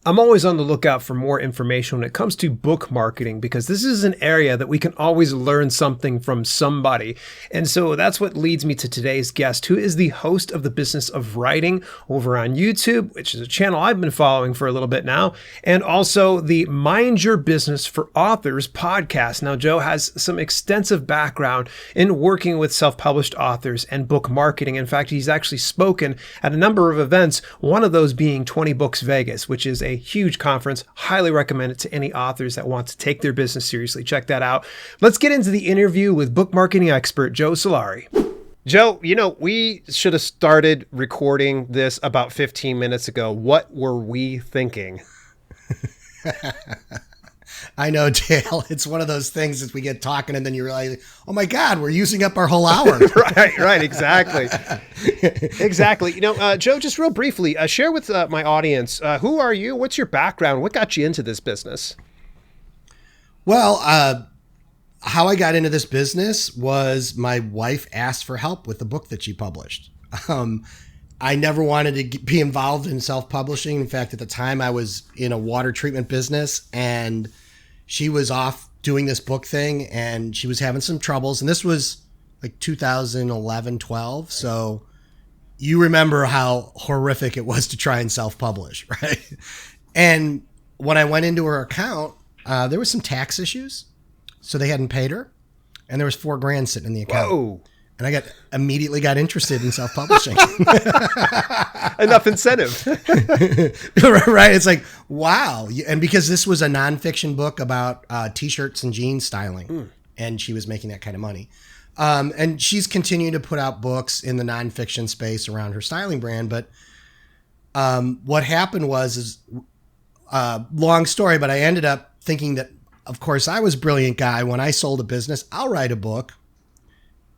I'm always on the lookout for more information when it comes to book marketing, because this is an area that we can always learn something from somebody. And so that's what leads me to today's guest, who is the host of The Business of Writing over on YouTube, which is a channel I've been following for a little bit now, and also the Mind Your Business for Authors podcast. Now, Joe has some extensive background in working with self-published authors and book marketing. In fact, he's actually spoken at a number of events, one of those being 20 Books Vegas, which is a huge conference. Highly recommend it to any authors that want to take their business seriously. Check that out. Let's get into the interview with book marketing expert Joe Solari. Joe, we should have started recording this about 15 minutes ago. What were we thinking? I know, Dale. It's one of those things that we get talking and then you realize, oh my God, we're using up our whole hour. Right. Exactly. Exactly. Joe, just real briefly, share with my audience, who are you? What's your background? What got you into this business? Well, how I got into this business was my wife asked for help with the book that she published. I never wanted to be involved in self-publishing. In fact, at the time I was in a water treatment business and she was off doing this book thing and she was having some troubles. And this was like 2011, 12. So you remember how horrific it was to try and self-publish, right? And when I went into her account, there was some tax issues. So they hadn't paid her and there was $4,000 sitting in the account. Whoa. And I immediately got interested in self-publishing. Enough incentive. Right. It's like, wow. And because this was a nonfiction book about T-shirts and jeans styling, and she was making that kind of money. And she's continued to put out books in the nonfiction space around her styling brand. But what happened was long story, but I ended up thinking that, of course, I was a brilliant guy. When I sold a business, I'll write a book.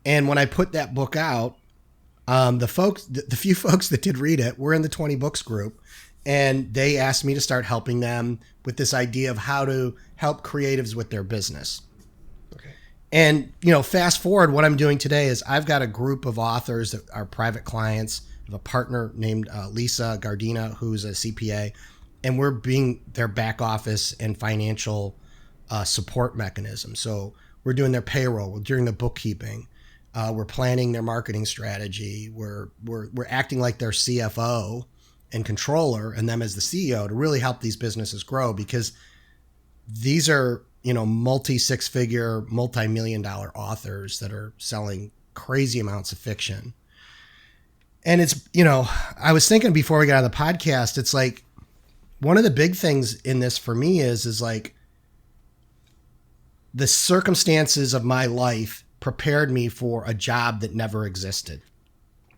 And when I put that book out, the few folks that did read it were in the 20 Books group, and they asked me to start helping them with this idea of how to help creatives with their business. Okay. And, fast forward, what I'm doing today is I've got a group of authors that are private clients. I have a partner named Lisa Gardina, who's a CPA, and we're being their back office and financial support mechanism. So we're doing their payroll, we're doing the bookkeeping. We're planning their marketing strategy. We're acting like their CFO and controller and them as the CEO to really help these businesses grow, because these are, multi-six-figure, multi-million-dollar authors that are selling crazy amounts of fiction. And it's, I was thinking before we got on the podcast, it's like one of the big things in this for me is like the circumstances of my life prepared me for a job that never existed,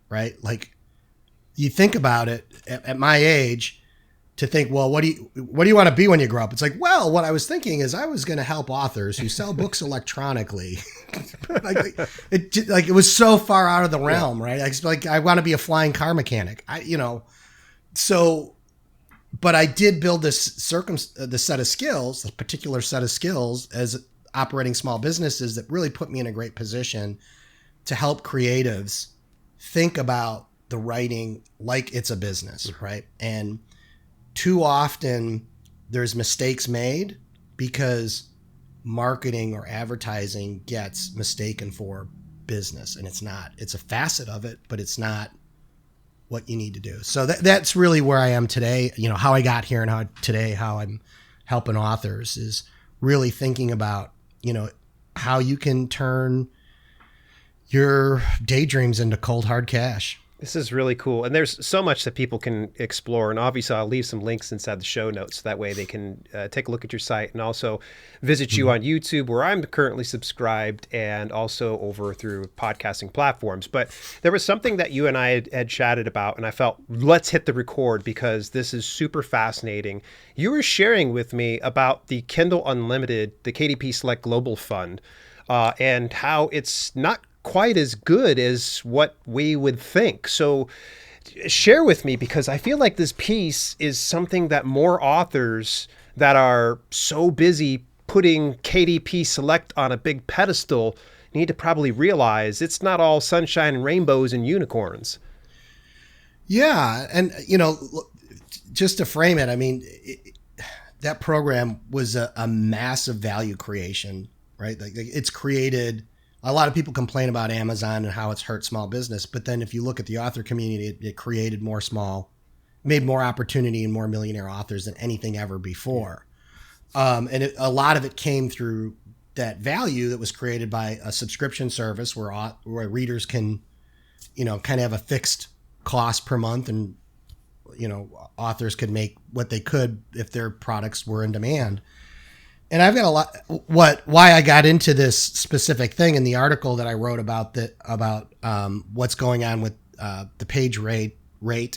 right? Like you think about it at my age to think, well, what do you want to be when you grow up? It's like, well, what I was thinking is I was going to help authors who sell books electronically. it was so far out of the realm, right? Like I want to be a flying car mechanic. But I did build this particular set of skills as operating small businesses that really put me in a great position to help creatives think about the writing like it's a business, right? And too often there's mistakes made because marketing or advertising gets mistaken for business, and it's not. It's a facet of it, but it's not what you need to do. So that's really where I am today. How I got here and how I'm helping authors is really thinking about how you can turn your daydreams into cold, hard cash. This is really cool. And there's so much that people can explore. And obviously, I'll leave some links inside the show notes. So that way they can take a look at your site and also visit you on YouTube, where I'm currently subscribed, and also over through podcasting platforms. But there was something that you and I had chatted about, and I felt, let's hit the record because this is super fascinating. You were sharing with me about the Kindle Unlimited, the KDP Select Global Fund, and how it's not quite as good as what we would think. So share with me, because I feel like this piece is something that more authors that are so busy putting KDP Select on a big pedestal need to probably realize it's not all sunshine and rainbows and unicorns. Yeah. And, just to frame it, I mean, that program was a massive value creation, right? Like it's created. A lot of people complain about Amazon and how it's hurt small business, but then if you look at the author community, it created made more opportunity and more millionaire authors than anything ever before. And a lot of it came through that value that was created by a subscription service where readers can, kind of have a fixed cost per month, and authors could make what they could if their products were in demand. And I've got why I got into this specific thing in the article that I wrote about what's going on with the page rate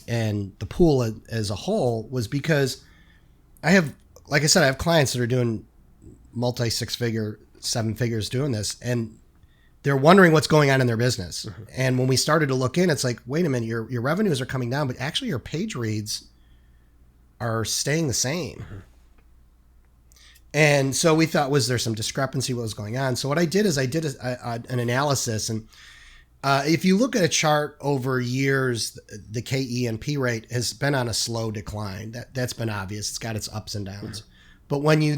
and the pool as a whole was because I have clients that are doing multi 6-figure, 7 figures doing this, and they're wondering what's going on in their business. Mm-hmm. And when we started to look in, it's like, wait a minute, your revenues are coming down, but actually your page reads are staying the same. Mm-hmm. And so we thought, was there some discrepancy? What was going on? So what I did is I did an analysis. And if you look at a chart over years, the KENP rate has been on a slow decline. That's been obvious. It's got its ups and downs. Mm-hmm. But when you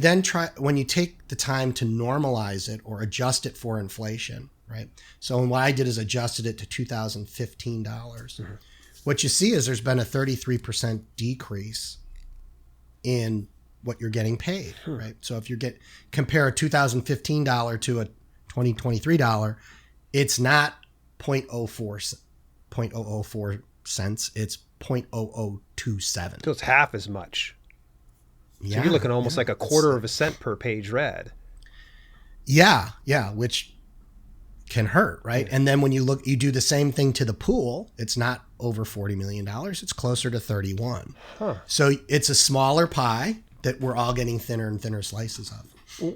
take the time to normalize it or adjust it for inflation, right? So what I did is adjusted it to $2015. Mm-hmm. What you see is there's been a 33% decrease in what you're getting paid, right? So if compare a $2015 to a $2023, it's not 0.004 cents, it's 0.0027. So it's half as much. So you're looking almost like a quarter of a cent per page read. Yeah, which can hurt, right? Yeah. And then when you do the same thing to the pool, it's not over $40 million, it's closer to 31. Huh. So it's a smaller pie that we're all getting thinner and thinner slices of.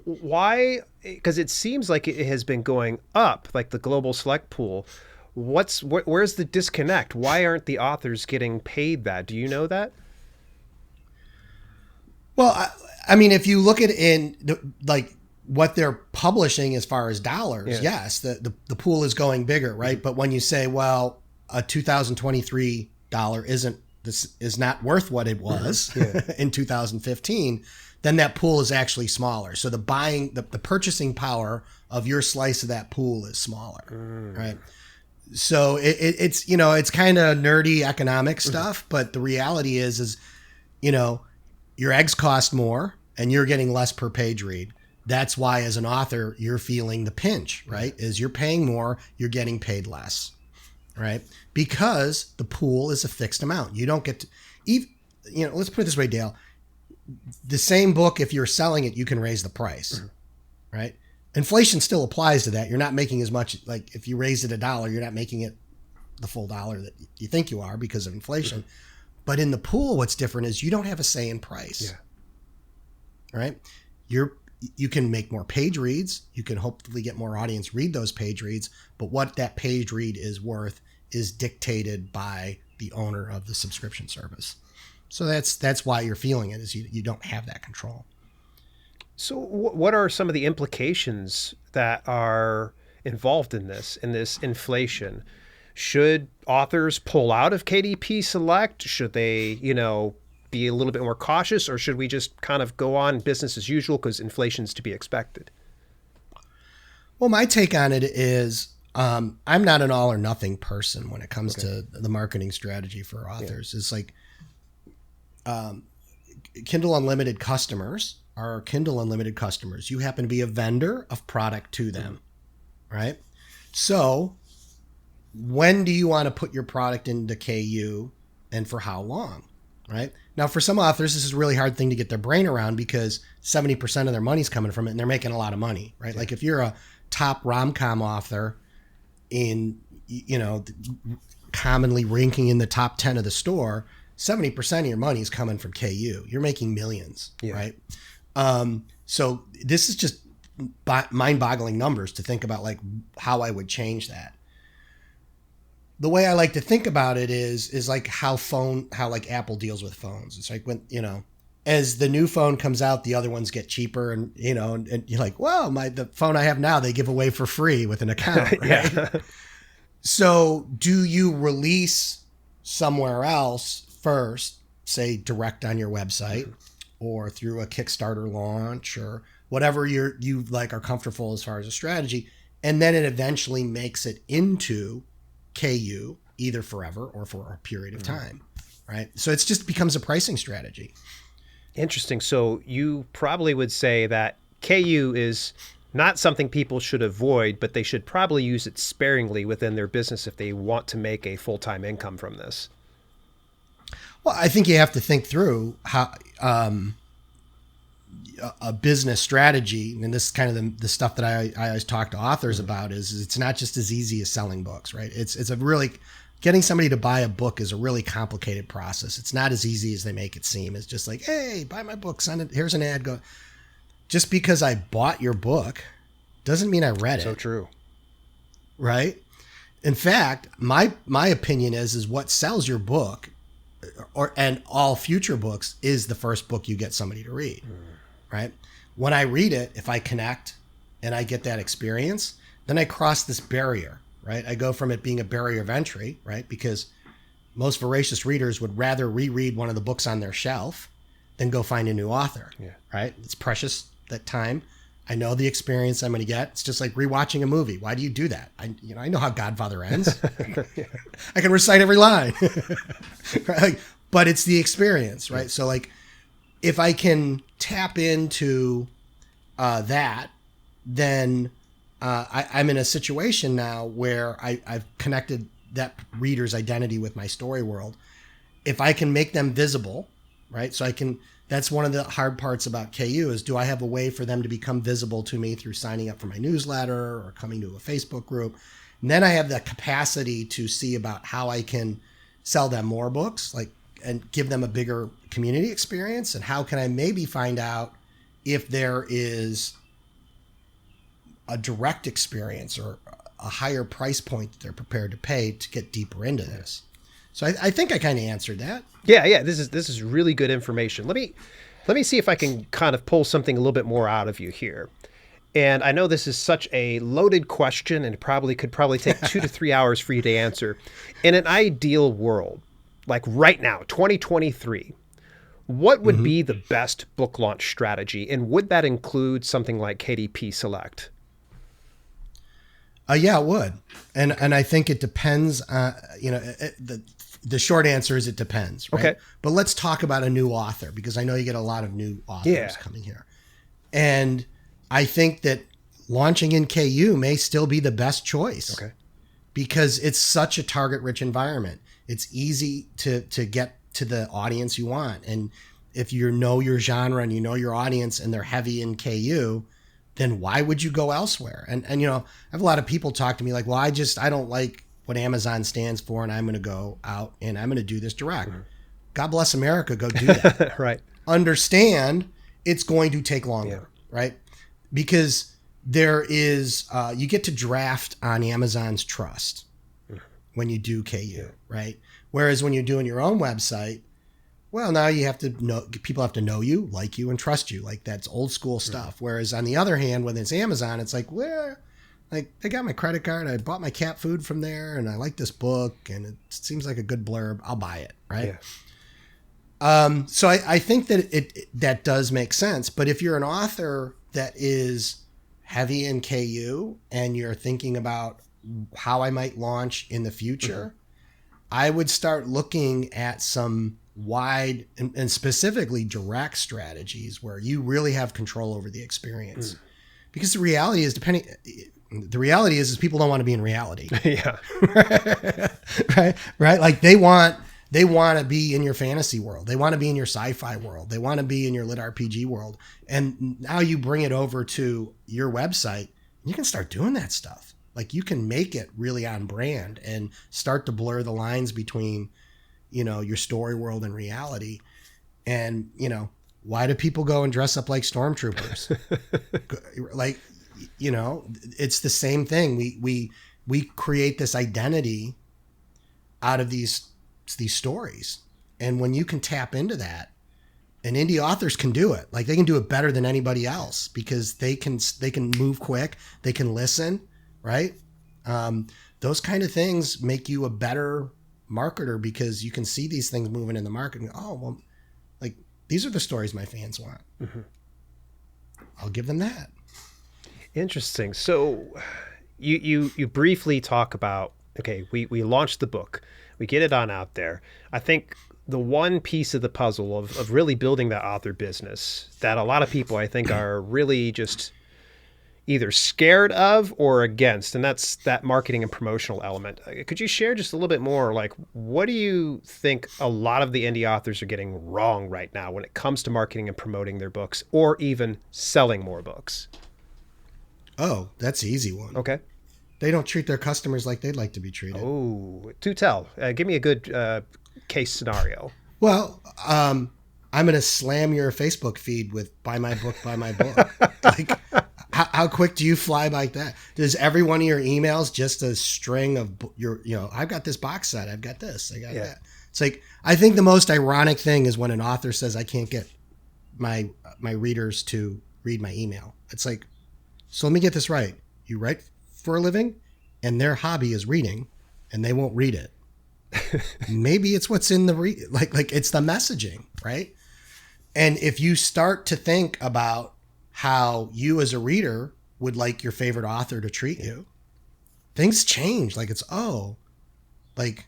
Why? Because it seems like it has been going up, like the global select pool. Where's the disconnect? Why aren't the authors getting paid that? Do you know that? Well, I mean, if you look at what they're publishing as far as dollars, yes, the pool is going bigger, right? Mm-hmm. But when you say, well, a $2023 is not worth what it was in 2015, then that pool is actually smaller. So the purchasing power of your slice of that pool is smaller, right? So it's kind of nerdy economic stuff, but the reality is your eggs cost more and you're getting less per page read. That's why as an author, you're feeling the pinch, right? Is you're paying more, you're getting paid less. Right? Because the pool is a fixed amount. You don't get to, let's put it this way, Dale. The same book, if you're selling it, you can raise the price, right? Inflation still applies to that. You're not making as much, like if you raised it $1, you're not making it the full $1 that you think you are because of inflation. But in the pool, what's different is you don't have a say in price, right? You can make more page reads. You can hopefully get more audience read those page reads, but what that page read is worth is dictated by the owner of the subscription service. So that's why you're feeling it, is you don't have that control. So what are some of the implications that are involved in this inflation? Should authors pull out of KDP Select? Should they, be a little bit more cautious, or should we just kind of go on business as usual because inflation's to be expected? Well, my take on it is I'm not an all or nothing person when it comes to the marketing strategy for authors. Yeah. It's like Kindle Unlimited customers are Kindle Unlimited customers. You happen to be a vendor of product to them, right? So when do you want to put your product into KU and for how long, right? Now, for some authors, this is a really hard thing to get their brain around because 70% of their money's coming from it and they're making a lot of money, right? Yeah. Like if you're a top rom-com author in, commonly ranking in the top 10 of the store, 70% of your money is coming from KU. You're making millions, right? So this is just mind-boggling numbers to think about, like how I would change that. The way I like to think about it is like how like Apple deals with phones. It's like when, as the new phone comes out, the other ones get cheaper and you're like, well, the phone I have now, they give away for free with an account, right? So do you release somewhere else first say, direct on your website or through a Kickstarter launch or whatever you like are comfortable as far as a strategy. And then it eventually makes it into KU either forever or for a period of time, right? So it's just becomes a pricing strategy. Interesting. So you probably would say that KU is not something people should avoid, but they should probably use it sparingly within their business if they want to make a full-time income from this. Well, I think you have to think through how a business strategy, and this is kind of the stuff that I always talk to authors about, is it's not just as easy as selling books, right? It's a really, getting somebody to buy a book is a really complicated process. It's not as easy as they make it seem. It's just like, hey, buy my book, send it, here's an ad, go. Just because I bought your book doesn't mean I read it. So true. Right? In fact, my opinion is what sells your book and all future books is the first book you get somebody to read. Right? When I read it, if I connect and I get that experience, then I cross this barrier, right? I go from it being a barrier of entry, right? Because most voracious readers would rather reread one of the books on their shelf than go find a new author, right? It's precious, that time. I know the experience I'm going to get. It's just like rewatching a movie. Why do you do that? I know how Godfather ends. I can recite every line, right? But it's the experience, right? So like, if I can tap into that, then I'm in a situation now where I've connected that reader's identity with my story world. If I can make them visible, right? So that's one of the hard parts about KU is, do I have a way for them to become visible to me through signing up for my newsletter or coming to a Facebook group? And then I have the capacity to see about how I can sell them more books, and give them a bigger community experience. And how can I maybe find out if there is a direct experience or a higher price point that they're prepared to pay to get deeper into this. So I think I kind of answered that. Yeah. This is really good information. Let me see if I can kind of pull something a little bit more out of you here. And I know this is such a loaded question and could probably take 2 to 3 hours for you to answer. In an ideal world, like right now, 2023, what would be the best book launch strategy? And would that include something like KDP Select? Yeah, it would. And I think it depends. The short answer is it depends. Right? Okay. But let's talk about a new author, because I know you get a lot of new authors coming here. And I think that launching in KU may still be the best choice. Okay. Because it's such a target-rich environment. It's easy to get to the audience you want. And if you know your genre and you know your audience and they're heavy in KU, then why would you go elsewhere? And I have a lot of people talk to me like, well, I don't like what Amazon stands for, and I'm going to go out and I'm going to do this direct. God bless America. Go do that. Right. Understand it's going to take longer, right? Because there is, you get to draft on Amazon's trust when you do KU, right? Whereas when you're doing your own website, well, now you have to know, people have to know you, like you, and trust you. Like, that's old school stuff. Whereas on the other hand, when it's Amazon, it's like, well, like, they got my credit card. I bought my cat food from there, and I like this book, and it seems like a good blurb. I'll buy it, right? Yeah. So I think that that does make sense. But if you're an author that is heavy in KU and you're thinking about how I might launch in the future, I would start looking at some wide and specifically direct strategies where you really have control over the experience. Because the reality is people don't want to be in reality. Right. Like they want to be in your fantasy world. They want to be in your sci-fi world. They want to be in your lit RPG world. And now you bring it over to your website, you can start doing that stuff. Like, you can make it really on brand and start to blur the lines between, your story world and reality. And, why do people go and dress up like stormtroopers? Like, it's the same thing. We create this identity out of these stories. And when you can tap into that, and indie authors can do it, like, they can do it better than anybody else because they can move quick. They can listen, right? Those kind of things make you a better marketer because you can see these things moving in the market and go, oh, well, like these are the stories my fans want. Mm-hmm. I'll give them that. Interesting. So you briefly talk about, okay, we launched the book, we get it on out there. I think the one piece of the puzzle of really building that author business that a lot of people I think are really just either scared of or against, and that's that marketing and promotional element. Could you share just a little bit more, like, what do you think a lot of the indie authors are getting wrong right now when it comes to marketing and promoting their books or even selling more books? Oh, that's an easy one. Okay. They don't treat their customers like they'd like to be treated. Oh, do tell. Give me a good case scenario. Well, I'm going to slam your Facebook feed with buy my book, buy my book. Like, how quick do you fly like that? Does every one of your emails just a string of I've got this box set, I've got this, I got that. It's like, I think the most ironic thing is when an author says, I can't get my readers to read my email. It's like, so let me get this right. You write for a living and their hobby is reading and they won't read it. Maybe it's what's in the like it's the messaging, right? And if you start to think about how you as a reader would like your favorite author to treat you, things change. Like it's, like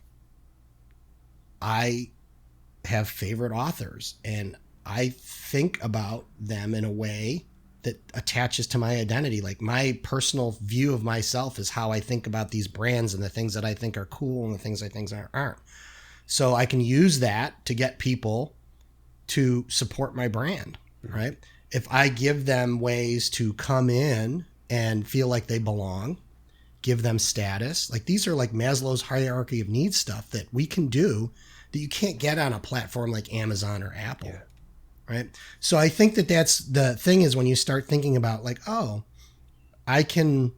I have favorite authors and I think about them in a way that attaches to my identity. Like my personal view of myself is how I think about these brands and the things that I think are cool and the things I think aren't. So I can use that to get people to support my brand, right? If I give them ways to come in and feel like they belong, give them status, like these are like Maslow's hierarchy of needs stuff that we can do that you can't get on a platform like Amazon or Apple. Yeah. Right. So I think that that's the thing is when you start thinking about like, oh, I can,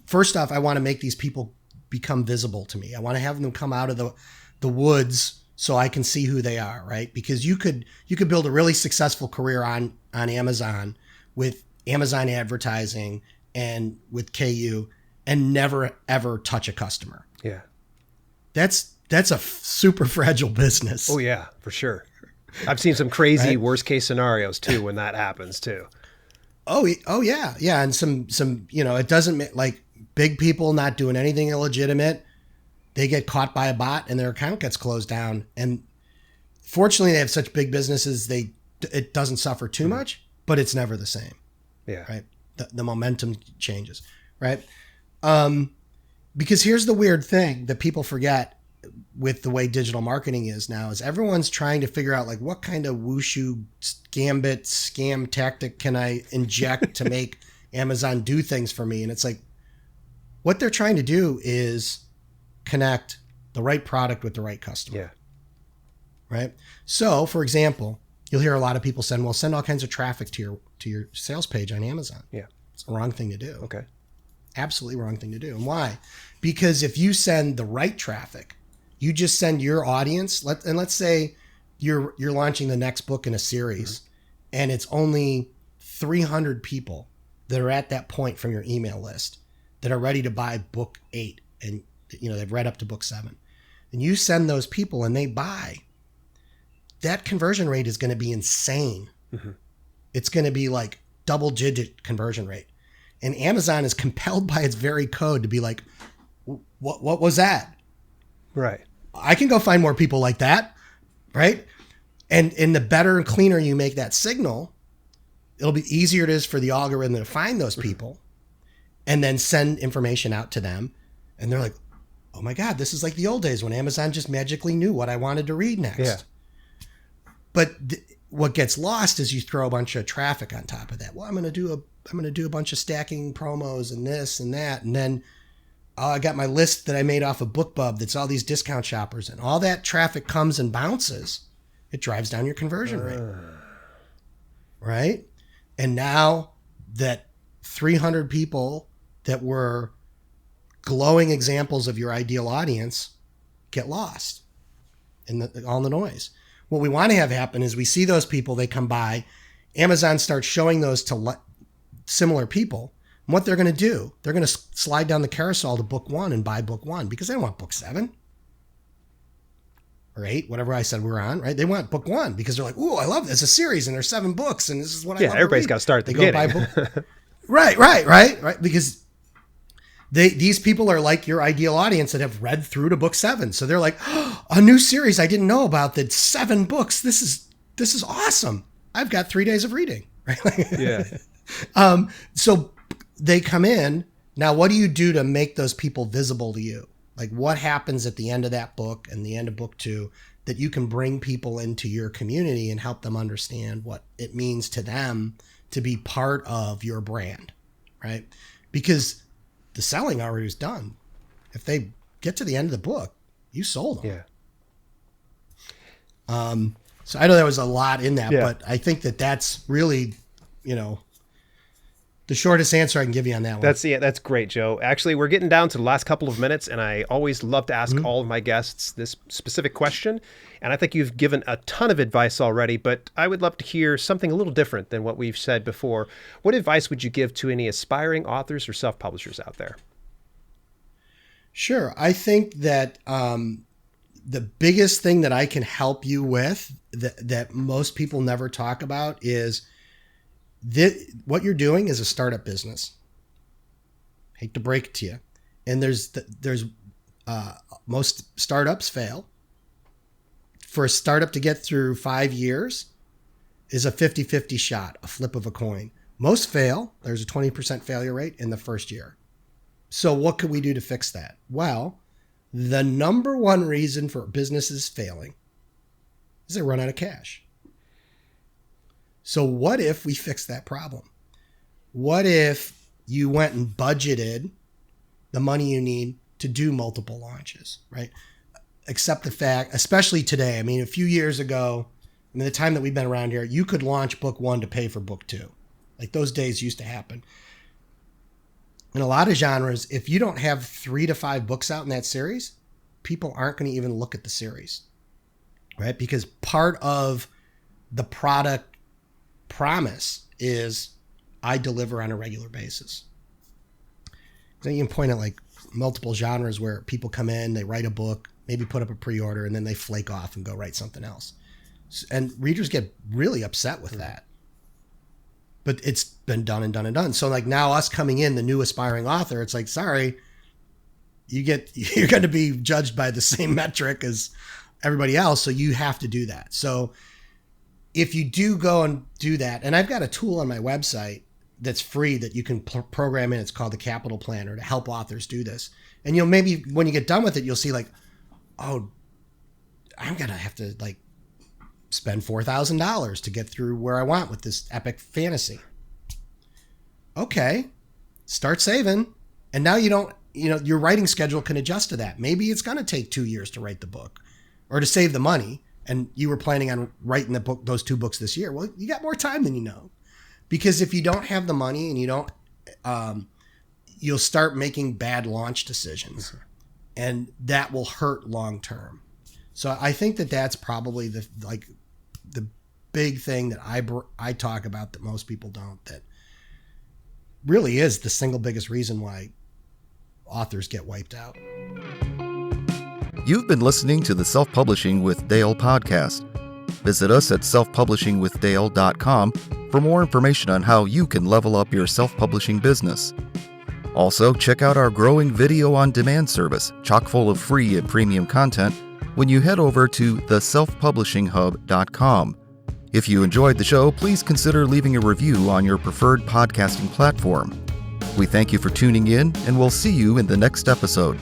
first off, I want to make these people become visible to me. I want to have them come out of the woods so I can see who they are. Right. Because you could build a really successful career on Amazon with Amazon advertising and with KU and never, ever touch a customer. Yeah. That's a super fragile business. Oh yeah, for sure. I've seen some crazy worst case scenarios too when that happens too. Oh yeah. Yeah. And some, it doesn't like big people not doing anything illegitimate. They get caught by a bot and their account gets closed down. And fortunately they have such big businesses. It doesn't suffer too much, but it's never the same. Yeah. Right. The momentum changes. Right. Because here's the weird thing that people forget with the way digital marketing is now is everyone's trying to figure out like what kind of wushu gambit scam tactic can I inject to make Amazon do things for me. And it's like, what they're trying to do is connect the right product with the right customer. Yeah. Right. So for example, you'll hear a lot of people send all kinds of traffic to your sales page on Amazon. Yeah. It's the wrong thing to do. Okay. Absolutely wrong thing to do. And why? Because if you send the right traffic, you just send your audience. Let's say you're launching the next book in a series, and it's only 300 people that are at that point from your email list that are ready to buy book 8, and they've read up to book 7, and you send those people and they buy. That conversion rate is going to be insane. Mm-hmm. It's going to be like double-digit conversion rate, and Amazon is compelled by its very code to be like, what was that? Right. I can go find more people like that. Right. And the better and cleaner you make that signal, it'll be easier it is for the algorithm to find those people and then send information out to them. And they're like, oh my God, this is like the old days when Amazon just magically knew what I wanted to read next. Yeah. But what gets lost is you throw a bunch of traffic on top of that. Well, I'm going to do a bunch of stacking promos and this and that. And then I got my list that I made off of BookBub that's all these discount shoppers, and all that traffic comes and bounces. It drives down your conversion rate. Right? And now that 300 people that were glowing examples of your ideal audience get lost in all the noise. What we want to have happen is we see those people, they come by, Amazon starts showing those to similar people. And what they're going to do, they're going to slide down the carousel to book 1 and buy book 1 because they don't want book 7. or 8, whatever I said we're on, right? They want book 1 because they're like, "Ooh, I love this. It's a series and there's 7 books and this is what I love." Yeah, everybody's got to start at the beginning. Book. Right. Because these people are like your ideal audience that have read through to book 7. So they're like, "Oh, a new series I didn't know about that's 7 books. This is awesome. I've got 3 days of reading." Right? Yeah. So they come in. Now, what do you do to make those people visible to you? Like, what happens at the end of that book and the end of book 2 that you can bring people into your community and help them understand what it means to them to be part of your brand, right? Because the selling already is done. If they get to the end of the book, you sold them. Yeah. So I know there was a lot in that, Yeah. but I think that's really, the shortest answer I can give you on that one. That's great, Joe. Actually, we're getting down to the last couple of minutes, and I always love to ask all of my guests this specific question. And I think you've given a ton of advice already, but I would love to hear something a little different than what we've said before. What advice would you give to any aspiring authors or self-publishers out there? Sure. I think that the biggest thing that I can help you with that most people never talk about is what you're doing is a startup business. Hate to break it to you. And most startups fail. For a startup to get through 5 years is a 50-50 shot, a flip of a coin. Most fail. There's a 20% failure rate in the first year. So what could we do to fix that? Well, the number one reason for businesses failing is they run out of cash. So what if we fix that problem? What if you went and budgeted the money you need to do multiple launches, right? Accept the fact, especially today. I mean, a few years ago, the time that we've been around here, you could launch book 1 to pay for book 2. Like, those days used to happen. In a lot of genres, if you don't have 3 to 5 books out in that series, people aren't going to even look at the series, right? Because part of the product promise is I deliver on a regular basis. So you can point at like multiple genres where people come in, they write a book, maybe put up a pre-order, and then they flake off and go write something else. And readers get really upset with that. But it's been done and done and done. So like now us coming in, the new aspiring author, it's like, sorry, you're going to be judged by the same metric as everybody else. So you have to do that. So if you do go and do that, and I've got a tool on my website that's free that you can program in. It's called the Capital Planner to help authors do this. And you'll maybe, when you get done with it, you'll see like, oh, I'm going to have to like spend $4,000 to get through where I want with this epic fantasy. Okay, start saving. And now your writing schedule can adjust to that. Maybe it's going to take 2 years to write the book or to save the money. And you were planning on writing those 2 books this year. Well, you got more time than you know. Because if you don't have the money and you don't, you'll start making bad launch decisions. Mm-hmm. And that will hurt long term. So I think that's probably the big thing that I talk about that most people don't, that really is the single biggest reason why authors get wiped out. You've been listening to the Self-Publishing with Dale podcast. Visit us at selfpublishingwithdale.com for more information on how you can level up your self-publishing business. Also, check out our growing video on demand service, chock full of free and premium content, when you head over to theselfpublishinghub.com. If you enjoyed the show, please consider leaving a review on your preferred podcasting platform. We thank you for tuning in, and we'll see you in the next episode.